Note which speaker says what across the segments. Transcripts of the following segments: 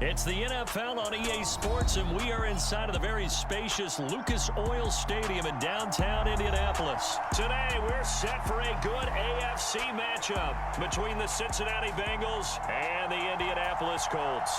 Speaker 1: It's the NFL on EA Sports, and we are inside of the very spacious Lucas Oil Stadium in downtown Indianapolis. Today, we're set for a good AFC matchup between the Cincinnati Bengals and the Indianapolis Colts.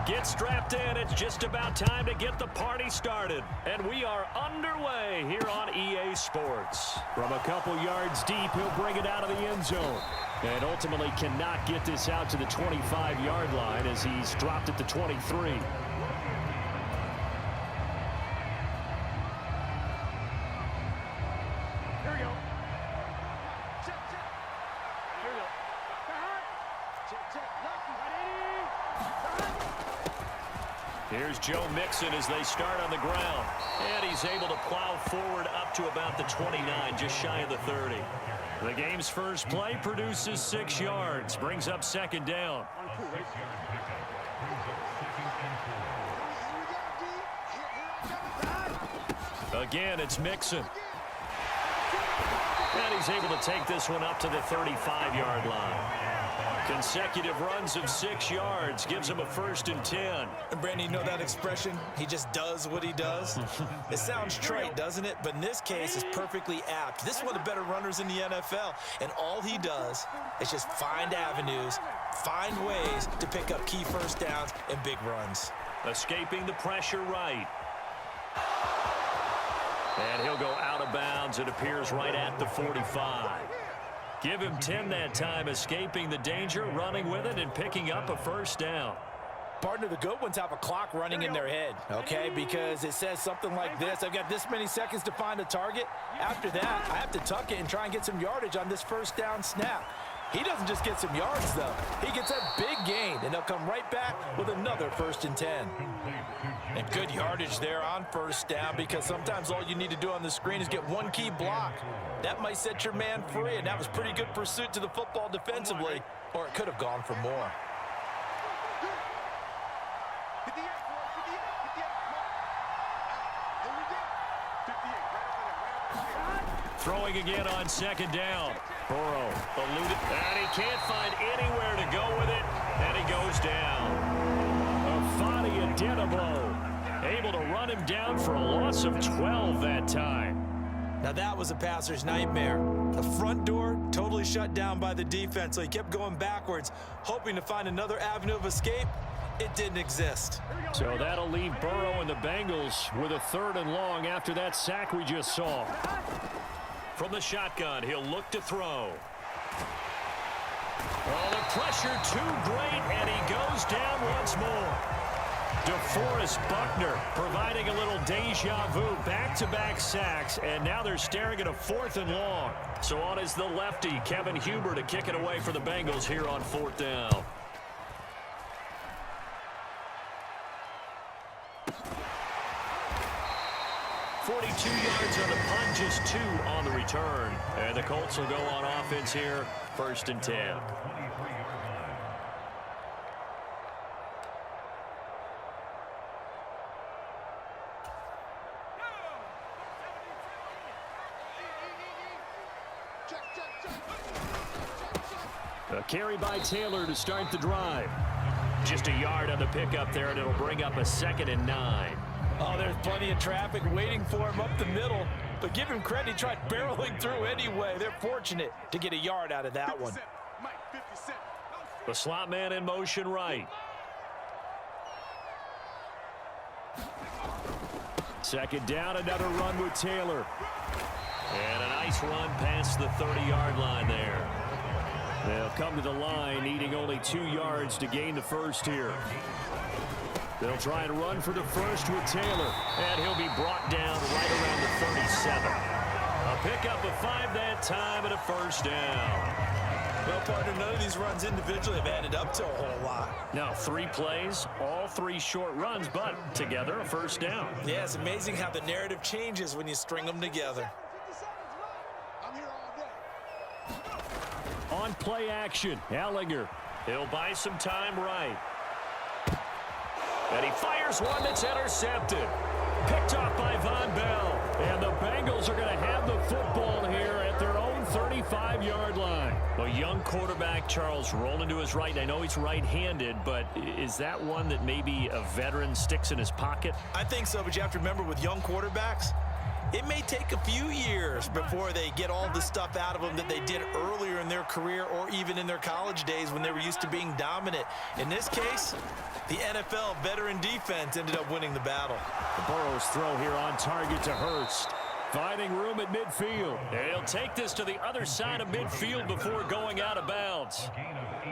Speaker 1: Get strapped in. It's just about time to get the party started. And we are underway here on EA Sports. From a couple yards deep, he'll bring it out of the end zone. And ultimately cannot get this out to the 25-yard line as he's dropped at the 23. Here's Joe Mixon as they start on the ground. And he's able to plow forward up to about the 29, just shy of the 30. The game's first play produces 6 yards, brings up second down. Again, it's Mixon. And he's able to take this one up to the 35-yard line. Consecutive runs of 6 yards gives him a 1st and 10.
Speaker 2: And Brandon, you know that expression? He just does what he does. It sounds trite, doesn't it? But in this case, it's perfectly apt. This is one of the better runners in the NFL. And all he does is just find avenues, find ways to pick up key first downs and big runs.
Speaker 1: Escaping the pressure right. And he'll go out of bounds. It appears right at the 45. Give him 10 that time, escaping the danger, running with it, and picking up a 1st down.
Speaker 2: Partner, the good ones have a clock running in their head, okay? Because it says something like this: I've got this many seconds to find a target. After that, I have to tuck it and try and get some yardage on this 1st down snap. He doesn't just get some yards, though. He gets a big gain, and they'll come right back with another 1st and 10. And good yardage there on 1st down, because sometimes all you need to do on the screen is get one key block. That might set your man free, and that was pretty good pursuit to the football defensively, or it could have gone for more.
Speaker 1: Throwing again on 2nd down. Burrow eluded, and he can't find anywhere to go with it, and he goes down. Afadi Adenabo able to run him down for a loss of 12 that time.
Speaker 2: Now that was a passer's nightmare. The front door totally shut down by the defense, so he kept going backwards, hoping to find another avenue of escape. It didn't exist.
Speaker 1: So that'll leave Burrow and the Bengals with a 3rd and long after that sack we just saw. From the shotgun, he'll look to throw. Oh, the pressure too great, and he goes down once more. DeForest Buckner providing a little deja vu, back-to-back sacks, and now they're staring at a 4th and long. So on is the lefty, Kevin Huber, to kick it away for the Bengals here on 4th down. .42 yards on the punt, just 2 on the return. And the Colts will go on offense here, 1st and 10. A carry by Taylor to start the drive. Just a yard on the pickup there, and it'll bring up a 2nd and 9.
Speaker 2: Oh, there's plenty of traffic waiting for him up the middle. But give him credit, he tried barreling through anyway. They're fortunate to get a yard out of that one.
Speaker 1: The slot man in motion right. 2nd down, another run with Taylor. And a nice run past the 30-yard line there. They'll come to the line, needing only 2 yards to gain the 1st here. They'll try and run for the 1st with Taylor, and he'll be brought down right around the 37. A pickup of 5 that time and a 1st down.
Speaker 2: Well, partner, none of these runs individually have added up to a whole lot.
Speaker 1: Now 3 plays, all 3 short runs, but together a 1st down.
Speaker 2: Yeah, it's amazing how the narrative changes when you string them together.
Speaker 1: On play action, Ellinger. He'll buy some time right. And he fires one that's intercepted. Picked off by Von Bell. And the Bengals are going to have the football here at their own 35-yard line. Well, young quarterback Charles rolling to his right. I know he's right-handed, but is that one that maybe a veteran sticks in his pocket?
Speaker 2: I think so, but you have to remember with young quarterbacks, it may take a few years before they get all the stuff out of them that they did earlier in their career or even in their college days when they were used to being dominant. In this case, the NFL veteran defense ended up winning the battle.
Speaker 1: The Burrows throw here on target to Hurst. Finding room at midfield. He'll take this to the other side of midfield before going out of bounds.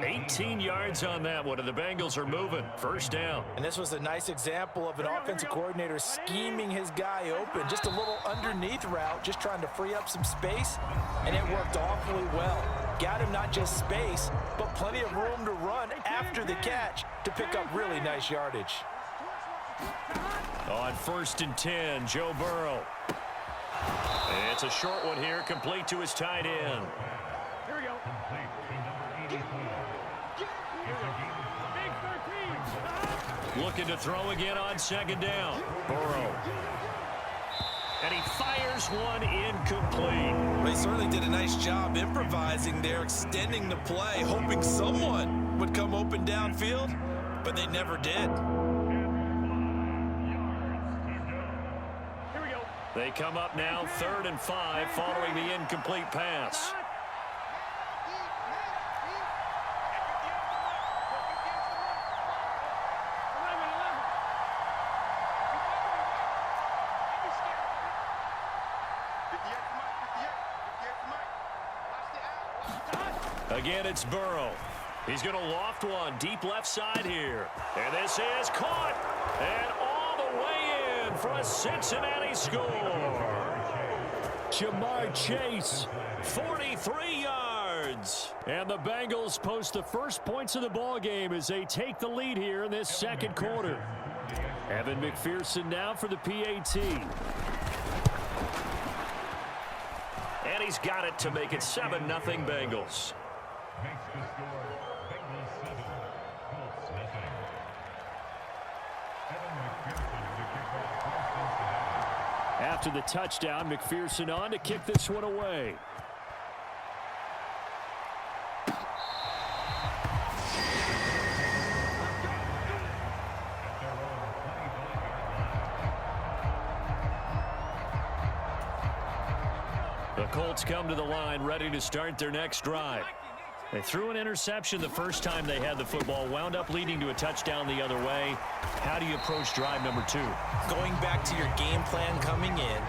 Speaker 1: 18 yards on that one, and the Bengals are moving. First down.
Speaker 2: And this was a nice example of an offensive coordinator scheming his guy open. Just a little underneath route, just trying to free up some space, and it worked awfully well. Got him not just space, but plenty of room to run after the catch to pick up really nice yardage.
Speaker 1: On 1st and 10, Joe Burrow. It's a short one here, complete to his tight end.
Speaker 3: Here we go.
Speaker 1: Looking to throw again on 2nd down. Burrow. And he fires one incomplete.
Speaker 2: Well, he certainly did a nice job improvising there, extending the play, hoping someone would come open downfield, but they never did.
Speaker 1: They come up now 3rd and 5 following the incomplete pass. Again, it's Burrow. He's going to loft one deep left side here. And this is caught. And all the way in for a Cincinnati score. Jamar Chase, 43 yards. And the Bengals post the first points of the ball game as they take the lead here in this 2nd quarter. Evan McPherson now for the PAT. And he's got it to make it 7-0 Bengals. After the touchdown, McPherson on to kick this one away. The Colts come to the line ready to start their next drive. They threw an interception the first time they had the football, wound up leading to a touchdown the other way. How do you approach drive number 2?
Speaker 2: Going back to your game plan coming in,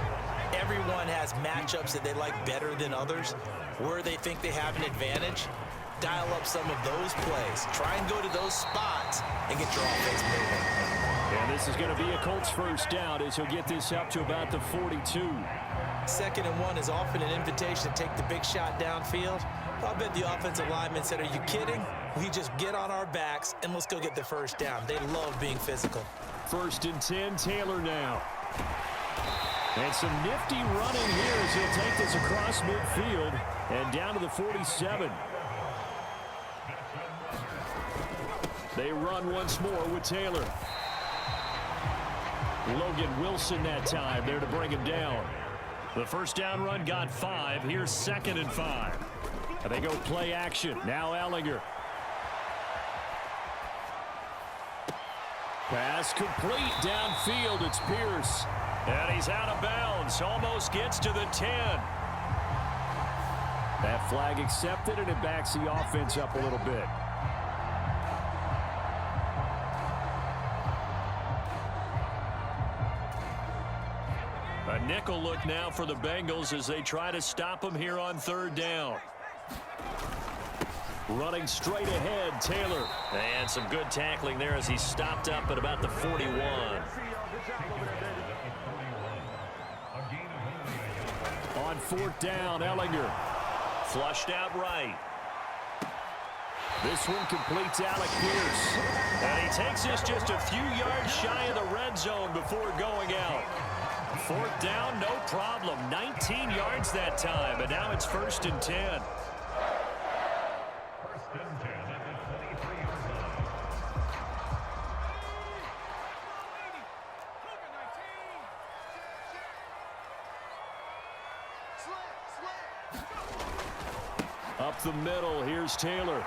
Speaker 2: everyone has matchups that they like better than others, where they think they have an advantage. Dial up some of those plays. Try and go to those spots and get your offense moving.
Speaker 1: And this is going to be a Colts first down as he'll get this up to about the 42.
Speaker 2: 2nd and 1 is often an invitation to take the big shot downfield. I bet the offensive lineman said, are you kidding? We just get on our backs and let's go get the first down. They love being physical.
Speaker 1: 1st and 10, Taylor now. And some nifty running here as he'll take this across midfield and down to the 47. They run once more with Taylor. Logan Wilson that time there to bring him down. The first down run got 5. Here's 2nd and 5. And they go play action. Now Ellinger. Pass complete downfield. It's Pierce. And he's out of bounds. Almost gets to the 10. That flag accepted, and it backs the offense up a little bit. A nickel look now for the Bengals as they try to stop him here on 3rd down. Running straight ahead, Taylor. And some good tackling there as he stopped up at about the 41. On 4th down, Ellinger. Flushed out right. This one completes Alec Pierce. And he takes this just a few yards shy of the red zone before going out. 4th down, no problem. 19 yards that time, and now it's 1st and 10. up the middle. Here's Taylor.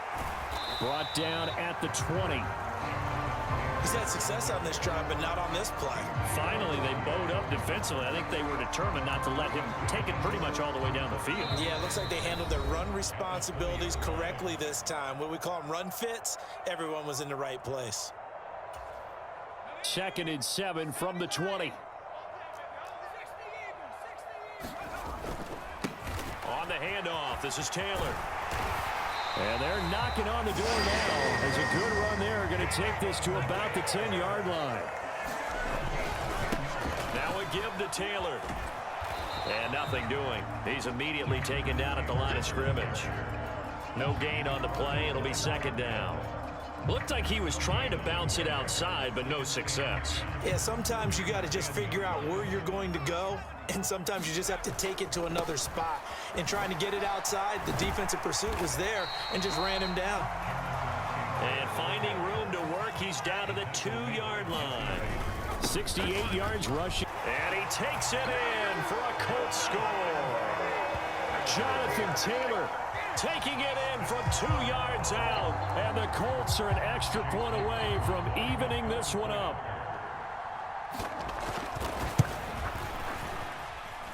Speaker 1: Brought down at the 20.
Speaker 2: He's had success on this drive, but not on this play.
Speaker 1: Finally, they bowed up defensively. I think they were determined not to let him take it pretty much all the way down the field.
Speaker 2: Yeah, it looks like they handled their run responsibilities correctly this time. What we call them run fits, everyone was in the right place.
Speaker 1: 2nd and 7 from the 20. On the handoff, this is Taylor. And they're knocking on the door now. As a good run there, going to take this to about the 10-yard line. Now a give to Taylor. And nothing doing. He's immediately taken down at the line of scrimmage. No gain on the play. It'll be 2nd down. Looked like he was trying to bounce it outside, but no success.
Speaker 2: Yeah, sometimes you got to just figure out where you're going to go, and sometimes you just have to take it to another spot. And trying to get it outside, the defensive pursuit was there and just ran him down.
Speaker 1: And finding room to work, he's down to the 2-yard line. 68 yards rushing. And he takes it in for a Colts score. Jonathan Taylor taking it in from 2 yards out. And the Colts are an extra point away from evening this one up.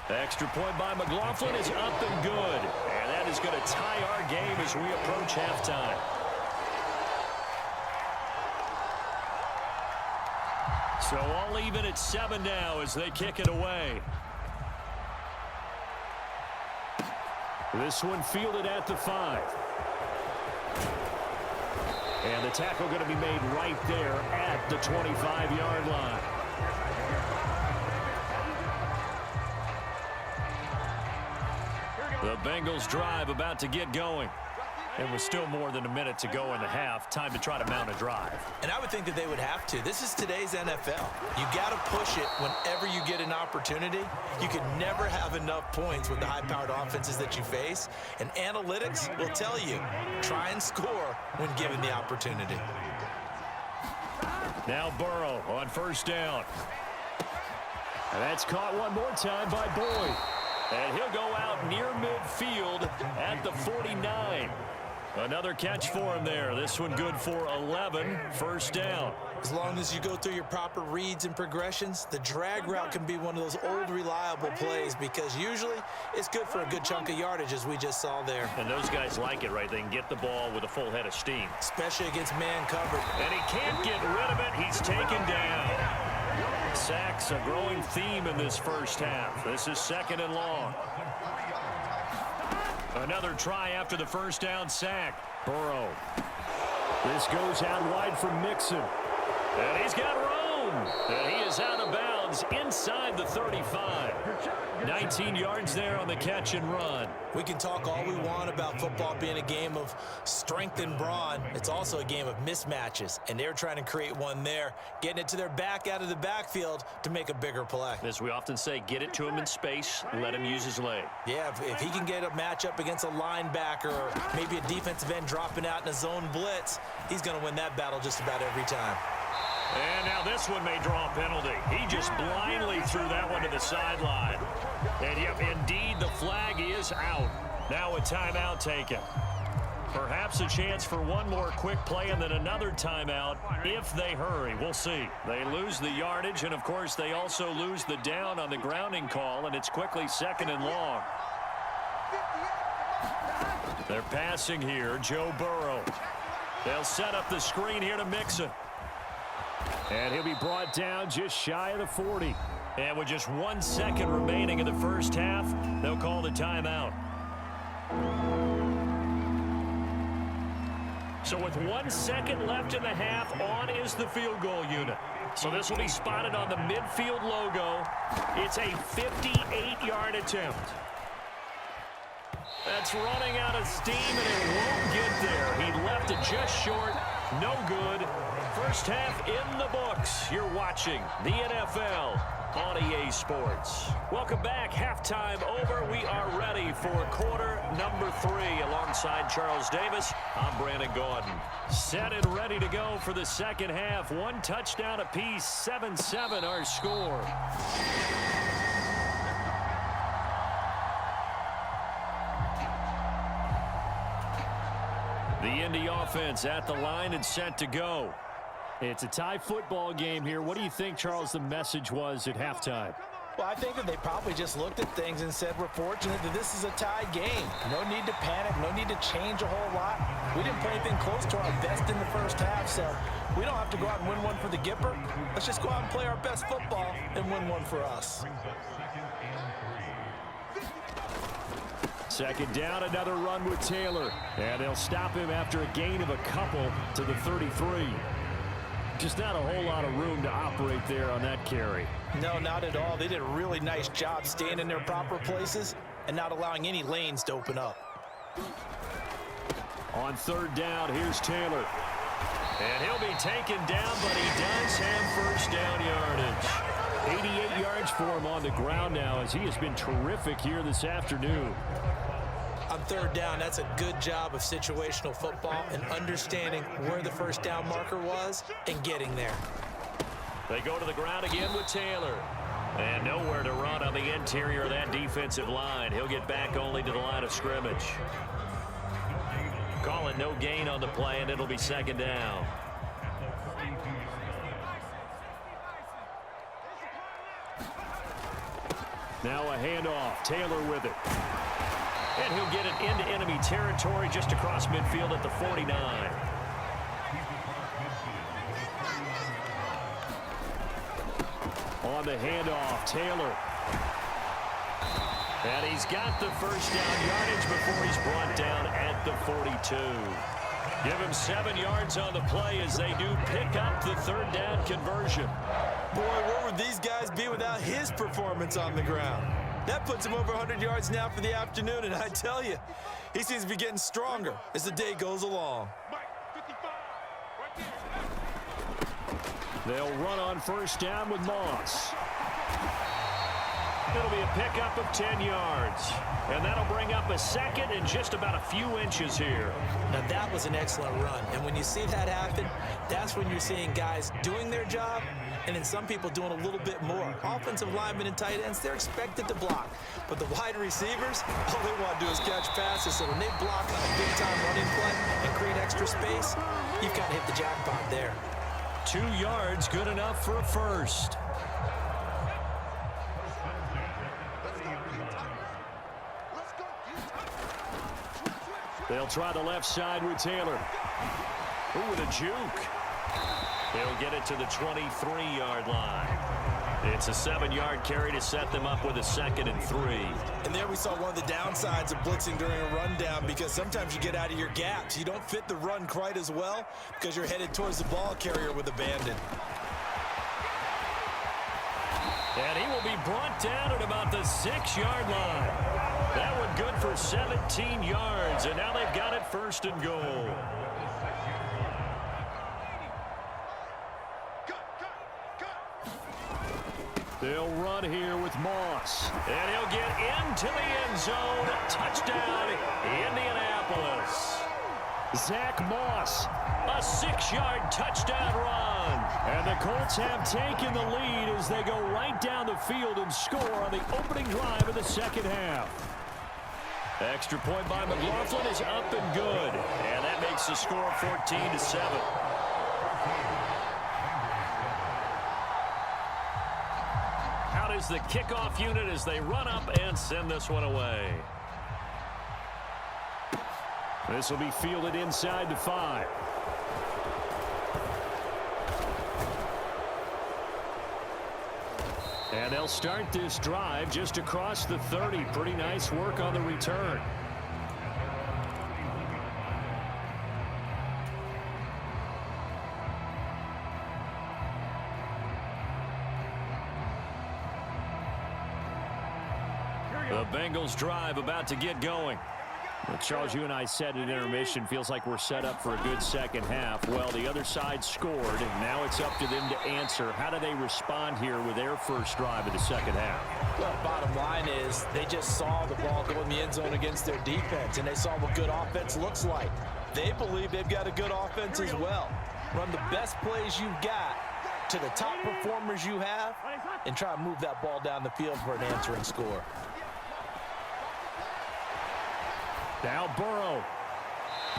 Speaker 1: Extra point by McLaughlin is up and good. And that is going to tie our game as we approach halftime. So all even at 7 now as they kick it away. This one fielded at the 5. And the tackle going to be made right there at the 25-yard line. The Bengals drive about to get going. And with still more than a minute to go in the half, time to try to mount a drive.
Speaker 2: And I would think that they would have to. This is today's NFL. You got to push it whenever you get an opportunity. You can never have enough points with the high-powered offenses that you face. And analytics will tell you, try and score when given the opportunity.
Speaker 1: Now Burrow on 1st down. And that's caught one more time by Boyd. And he'll go out near midfield at the 49. Another catch for him there. This one good for 11. 1st down.
Speaker 2: As long as you go through your proper reads and progressions, the drag route can be one of those old reliable plays because usually it's good for a good chunk of yardage as we just saw there.
Speaker 1: And those guys like it, right? They can get the ball with a full head of steam.
Speaker 2: Especially against man coverage.
Speaker 1: And he can't get rid of it. He's taken down. Sacks a growing theme in this 1st half. This is 2nd and long. Another try after the 1st down sack. Burrow. This goes out wide for Mixon. And he's got room. And he is out of bounds inside the 35. 19 yards there on the catch and run.
Speaker 2: We can talk all we want about football being a game of strength and brawn. It's also a game of mismatches, and they're trying to create one there, getting it to their back out of the backfield to make a bigger play.
Speaker 1: As we often say, get it to him in space, let him use his leg.
Speaker 2: Yeah, if he can get a matchup against a linebacker or maybe a defensive end dropping out in a zone blitz, he's going to win that battle just about every time.
Speaker 1: And now this one may draw a penalty. He just blindly threw that one to the sideline. And yep, indeed, the flag is out. Now a timeout taken. Perhaps a chance for one more quick play and then another timeout if they hurry. We'll see. They lose the yardage, and of course they also lose the down on the grounding call, and it's quickly 2nd and long. They're passing here, Joe Burrow. They'll set up the screen here to Mixon. And he'll be brought down just shy of the 40. And with just 1 second remaining in the 1st half, they'll call the timeout. So with 1 second left in the half, on is the field goal unit. So this will be spotted on the midfield logo. It's a 58-yard attempt. That's running out of steam, and it won't get there. He left it just short. No good. 1st half in the books. You're watching the NFL on EA Sports. Welcome back. Halftime over. We are ready for quarter number 3. Alongside Charles Davis, I'm Brandon Gaudin. Set and ready to go for the 2nd half. 1 touchdown apiece. 7-7 our score. The Indy offense at the line and set to go.
Speaker 3: It's a tie football game here. What do you think, Charles, the message was at halftime?
Speaker 2: Well, I think that they probably just looked at things and said, we're fortunate that this is a tie game. No need to panic, no need to change a whole lot. We didn't play anything close to our best in the first half, so we don't have to go out and win one for the Gipper. Let's just go out and play our best football and win one for us.
Speaker 1: Second down, another run with Taylor. And they'll stop him after a gain of a couple to the 33. Just not a whole lot of room to operate there on that carry.
Speaker 2: No, not at all. They did a really nice job staying in their proper places and not allowing any lanes to open up.
Speaker 1: On third down, here's Taylor. And he'll be taken down, but he does have first down yardage. 88 yards for him on the ground now as he has been terrific here this afternoon.
Speaker 2: On third down, that's a good job of situational football and understanding where the first down marker was and getting there.
Speaker 1: They go to the ground again with Taylor. And nowhere to run on the interior of that defensive line. He'll get back only to the line of scrimmage. Call it no gain on the play, and it'll be second down. Now a handoff. Taylor with it. And he'll get it into enemy territory just across midfield at the 49. On the handoff, Taylor. And he's got the first down yardage before he's brought down at the 42. Give him 7 yards on the play as they do pick up the third down conversion.
Speaker 2: Boy, where would these guys be without his performance on the ground? That puts him over 100 yards now for the afternoon, and I tell you, he seems to be getting stronger as the day goes along.
Speaker 1: They'll run on first down with Moss. It'll be a pickup of 10 yards. And that'll bring up a second and just about a few inches here.
Speaker 2: Now, that was an excellent run. And when you see that happen, that's when you're seeing guys doing their job and then some people doing a little bit more. Offensive linemen and tight ends, they're expected to block. But the wide receivers, all they want to do is catch passes. So when they block on a big-time running play and create extra space, you've got to hit the jackpot there.
Speaker 1: 2 yards, good enough for a first. They'll try the left side with Taylor. Ooh, with a juke. He'll get it to the 23-yard line. It's a 7-yard carry to set them up with a 2nd and 3.
Speaker 2: And there we saw one of the downsides of blitzing during a rundown because sometimes you get out of your gaps. You don't fit the run quite as well because you're headed towards the ball carrier with abandon.
Speaker 1: And he will be brought down at about the 6-yard line. That one good for 17 yards, and now they've got it 1st and goal. They'll run here with Moss. And he'll get into the end zone. Touchdown, Indianapolis. Zach Moss, a 6-yard touchdown run. And the Colts have taken the lead as they go right down the field and score on the opening drive of the second half. Extra point by McLaughlin is up and good. And that makes the score 14-7. Out is the kickoff unit as they run up and send this one away. This will be fielded inside the 5. And they'll start this drive just across the 30. Pretty nice work on the return. The Bengals drive about to get going. Well, Charles, you and I said at intermission, feels like we're set up for a good second half. Well, the other side scored, and now it's up to them to answer. How do they respond here with their first drive of the second half?
Speaker 2: Well, bottom line is they just saw the ball go in the end zone against their defense, and they saw what good offense looks like. They believe they've got a good offense as well. Run the best plays you've got to the top performers you have, and try to move that ball down the field for an answering score.
Speaker 1: Now Burrow.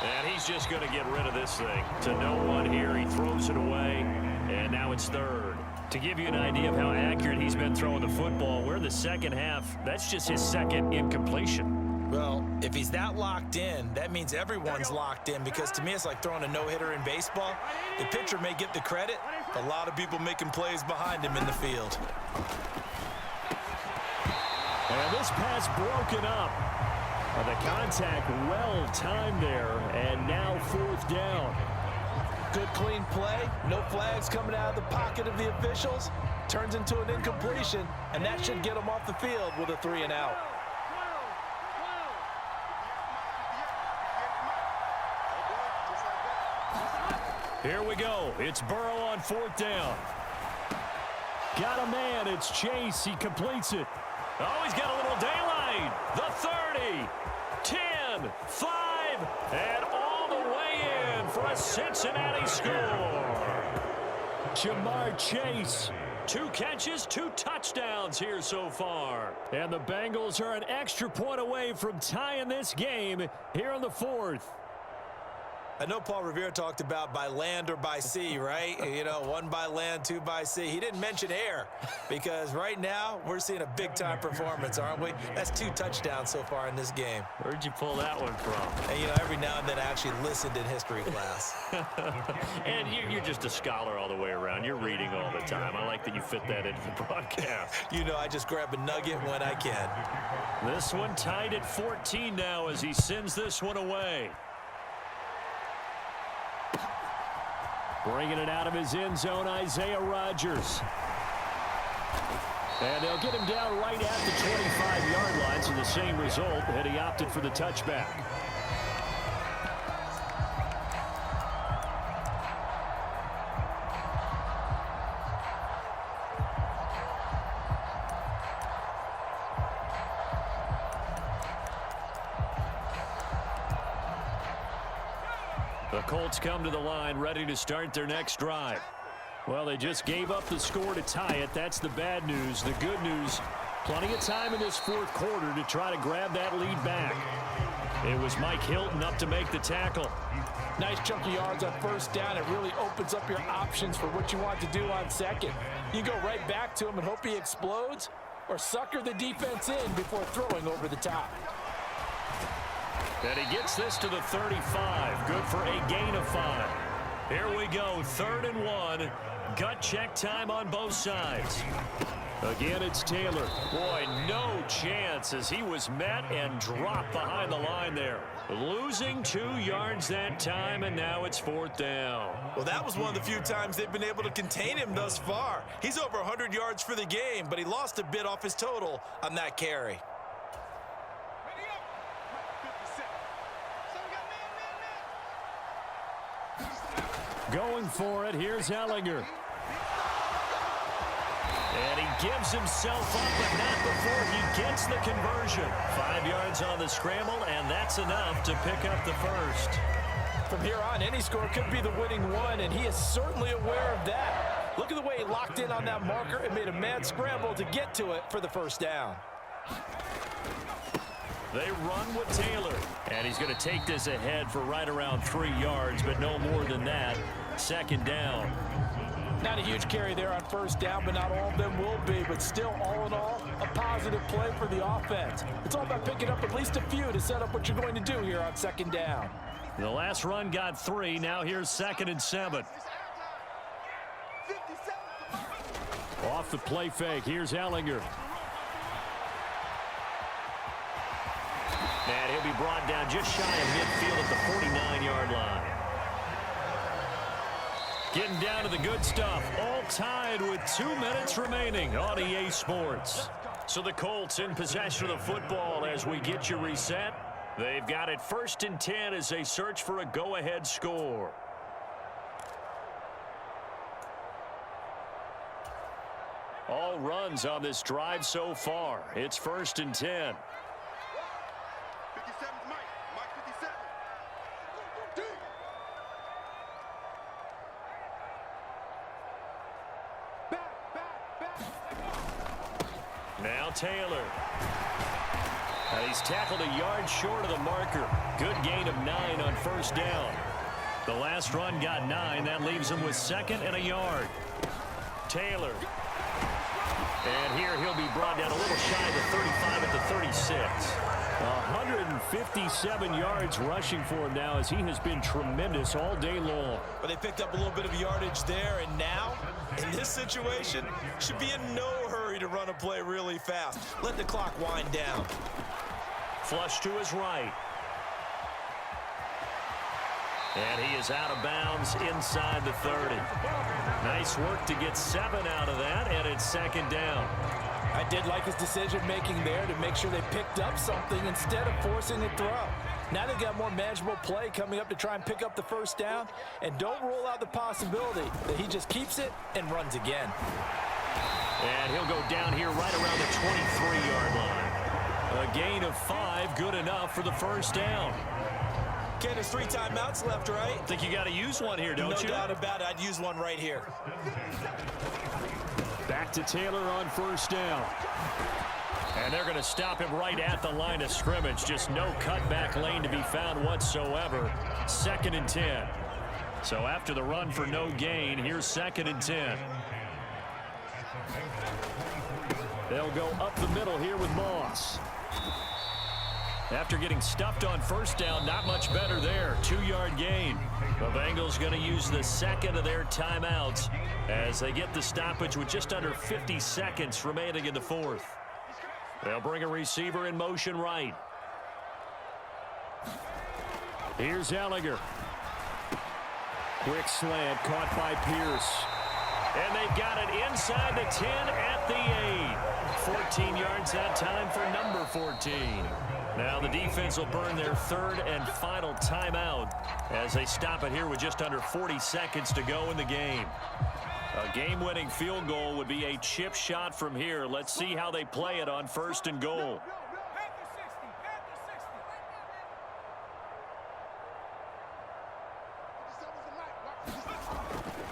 Speaker 1: And he's just going to get rid of this thing. To no one here, he throws it away, and now it's third. To give you an idea of how accurate he's been throwing the football, we're in the second half. That's just his second incompletion.
Speaker 2: Well, if he's that locked in, that means everyone's locked in, because to me it's like throwing a no-hitter in baseball. The pitcher may get the credit, a lot of people making plays behind him in the field.
Speaker 3: And this pass broken up. The contact well timed there, and now fourth down.
Speaker 2: Good clean play, no flags coming out of the pocket of the officials. Turns into an incompletion, and that should get him off the field with a 3-and-out.
Speaker 3: Here we go. It's Burrow on fourth down. Got a man. It's Chase. He completes it.
Speaker 1: Oh, he's got a little daylight. The 30, 10, 5, and all the way in for a Cincinnati score.
Speaker 3: Jamar Chase.
Speaker 1: 2 catches, 2 touchdowns here so far.
Speaker 3: And the Bengals are an extra point away from tying this game here in the fourth.
Speaker 2: I know Paul Revere talked about by land or by sea, right? You know, 1 by land, 2 by sea. He didn't mention air, because right now we're seeing a big-time performance, aren't we? That's 2 touchdowns so far in this game.
Speaker 1: Where'd you pull that one from?
Speaker 2: And, you know, every now and then I actually listened in history class.
Speaker 1: And you're just a scholar all the way around. You're reading all the time. I like that you fit that into the broadcast.
Speaker 2: You know, I just grab a nugget when I can.
Speaker 1: This one tied at 14 now as he sends this one away.
Speaker 3: Bringing it out of his end zone, Isaiah Rodgers. And they'll get him down right at the 25-yard line, so the same result, and he opted for the touchback. The Colts come to the line, ready to start their next drive. Well, they just gave up the score to tie it. That's the bad news. The good news, plenty of time in this fourth quarter to try to grab that lead back. It was Mike Hilton up to make the tackle.
Speaker 2: Nice chunk of yards on first down. It really opens up your options for what you want to do on second. You go right back to him and hope he explodes, or sucker the defense in before throwing over the top.
Speaker 1: And he gets this to the 35. Good for a gain of 5. Here we go, 3rd and 1. Gut check time on both sides.
Speaker 3: Again, it's Taylor.
Speaker 1: Boy, no chance as he was met and dropped behind the line there. Losing 2 yards that time, and now it's 4th down.
Speaker 2: Well, that was one of the few times they've been able to contain him thus far. He's over 100 yards for the game, but he lost a bit off his total on that carry.
Speaker 3: Going for it, here's Ellinger.
Speaker 1: And he gives himself up, but not before he gets the conversion. 5 yards on the scramble, and that's enough to pick up the first.
Speaker 2: From here on, any score could be the winning one, and he is certainly aware of that. Look at the way he locked in on that marker and made a mad scramble to get to it for the first down.
Speaker 1: They run with Taylor, and he's going to take this ahead for right around 3 yards, but no more than that. 2nd down.
Speaker 2: Not a huge carry there on first down, but not all of them will be. But still, all in all, a positive play for the offense. It's all about picking up at least a few to set up what you're going to do here on 2nd down.
Speaker 1: The last run got 3. Now here's 2nd and 7.
Speaker 3: Off the play fake, here's Ellinger.
Speaker 1: And he'll be brought down just shy of midfield at the 49-yard line. Getting down to the good stuff. All tied with 2 minutes remaining on EA Sports. So the Colts in possession of the football as we get you reset. They've got it 1st and 10 as they search for a go-ahead score. All runs on this drive so far. It's 1st and 10. Now Taylor.
Speaker 3: And he's tackled a yard short of the marker. Good gain of 9 on first down. The last run got 9. That leaves him with 2nd and a yard. Taylor. And here he'll be brought down a little shy of the 35 at the 36. 157 yards rushing for him now, as he has been tremendous all day long.
Speaker 2: But they picked up a little bit of yardage there, and now, in this situation, should be in no hurry to run a play really fast. Let the clock wind down.
Speaker 3: Flush to his right. And he is out of bounds inside the 30. Nice work to get 7 out of that, and it's 2nd down.
Speaker 2: I did like his decision-making there to make sure they picked up something instead of forcing a throw. Now they've got more manageable play coming up to try and pick up the first down, and don't rule out the possibility that he just keeps it and runs again.
Speaker 3: And he'll go down here right around the 23-yard line. A gain of 5, good enough for the first down.
Speaker 2: Okay, there's 3 timeouts left, right?
Speaker 3: I think you got to use one here, don't you?
Speaker 2: No doubt about it. I'd use one right here.
Speaker 3: Back to Taylor on first down. And they're going to stop him right at the line of scrimmage. Just no cutback lane to be found whatsoever. 2nd and 10. So after the run for no gain, here's 2nd and 10. They'll go up the middle here with Moss. After getting stuffed on first down, not much better there. 2-yard gain. The Bengals going to use the 2nd of their timeouts as they get the stoppage with just under 50 seconds remaining in the 4th. They'll bring a receiver in motion right. Here's Ellinger. Quick slant caught by Pierce. And they've got it inside the 10 at the 8. 14 yards that time for number 14. Now the defense will burn their 3rd and final timeout as they stop it here with just under 40 seconds to go in the game. A game-winning field goal would be a chip shot from here. Let's see how they play it on 1st and goal.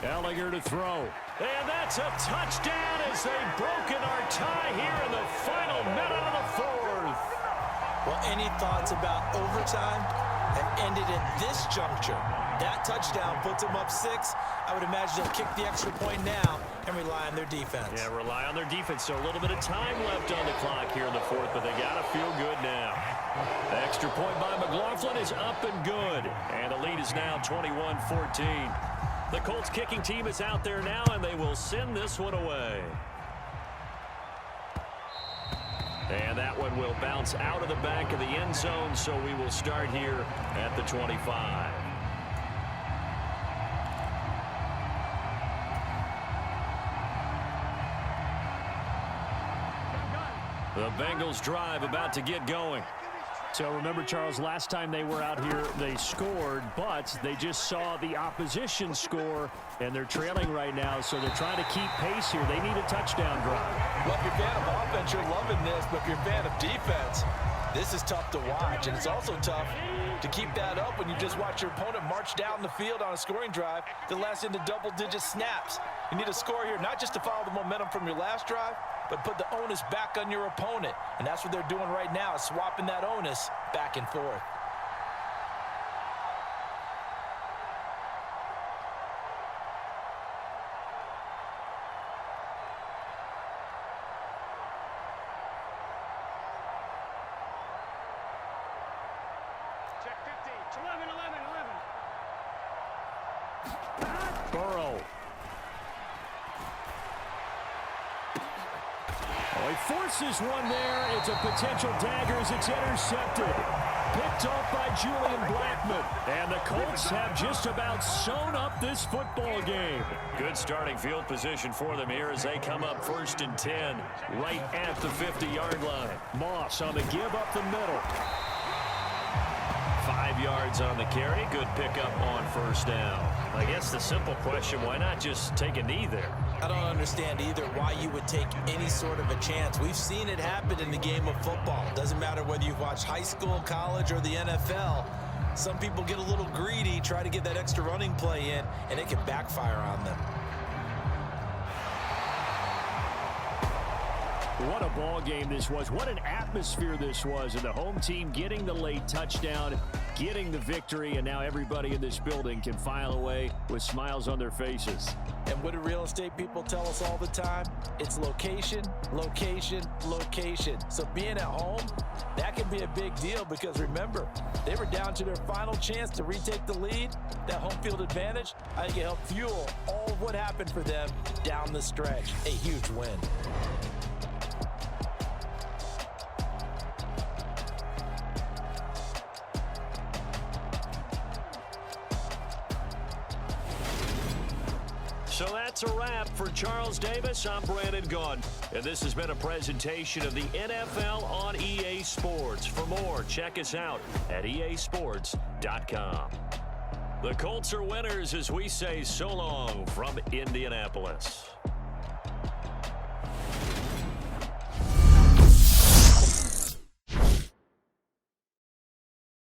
Speaker 3: Ellinger to throw. And that's a touchdown as they've broken our tie here in the final minute of the 4th.
Speaker 2: Well, any thoughts about overtime have ended at this juncture. That touchdown puts them up 6. I would imagine they'll kick the extra point now and rely on their defense.
Speaker 3: Yeah, rely on their defense. So a little bit of time left on the clock here in the 4th, but they got to feel good now. The extra point by McLaughlin is up and good. And the lead is now 21-14. The Colts kicking team is out there now, and they will send this one away. And that one will bounce out of the back of the end zone, so we will start here at the 25. The Bengals drive about to get going. So remember, Charles, last time they were out here, they scored, but they just saw the opposition score, and they're trailing right now, so they're trying to keep pace here. They need a touchdown drive.
Speaker 2: Well, if you're a fan of offense, you're loving this, but if you're a fan of defense, this is tough to watch, and it's also tough to keep that up when you just watch your opponent march down the field on a scoring drive that lasts into double-digit snaps. You need a score here, not just to follow the momentum from your last drive, but put the onus back on your opponent. And that's what they're doing right now, is swapping that onus back and forth.
Speaker 4: Check 50. It's 11, 11, 11.
Speaker 3: Burrow. Oh, he forces one there. It's a potential dagger as it's intercepted. Picked off by Julian Blackmon. And the Colts have just about sewn up this football game. Good starting field position for them here as they come up 1st and 10 right at the 50-yard line. Moss on the give up the middle. 5 yards on the carry. Good pickup on first down. I guess the simple question, why not just take a knee there?
Speaker 2: I don't understand either why you would take any sort of a chance. We've seen it happen in the game of football. Doesn't matter whether you've watched high school, college, or the NFL. Some people get a little greedy, try to get that extra running play in, and it can backfire on them.
Speaker 3: What a ball game this was. What an atmosphere this was. And the home team getting the late touchdown, getting the victory, and now everybody in this building can file away with smiles on their faces.
Speaker 2: And what do real estate people tell us all the time? It's location, location, location. So being at home, that can be a big deal because remember, they were down to their final chance to retake the lead. That home field advantage, I think it helped fuel all of what happened for them down the stretch. A huge win.
Speaker 3: So that's a wrap for Charles Davis. I'm Brandon Gaudin, and this has been a presentation of the NFL on EA Sports. For more, check us out at easports.com. The Colts are winners as we say so long from Indianapolis.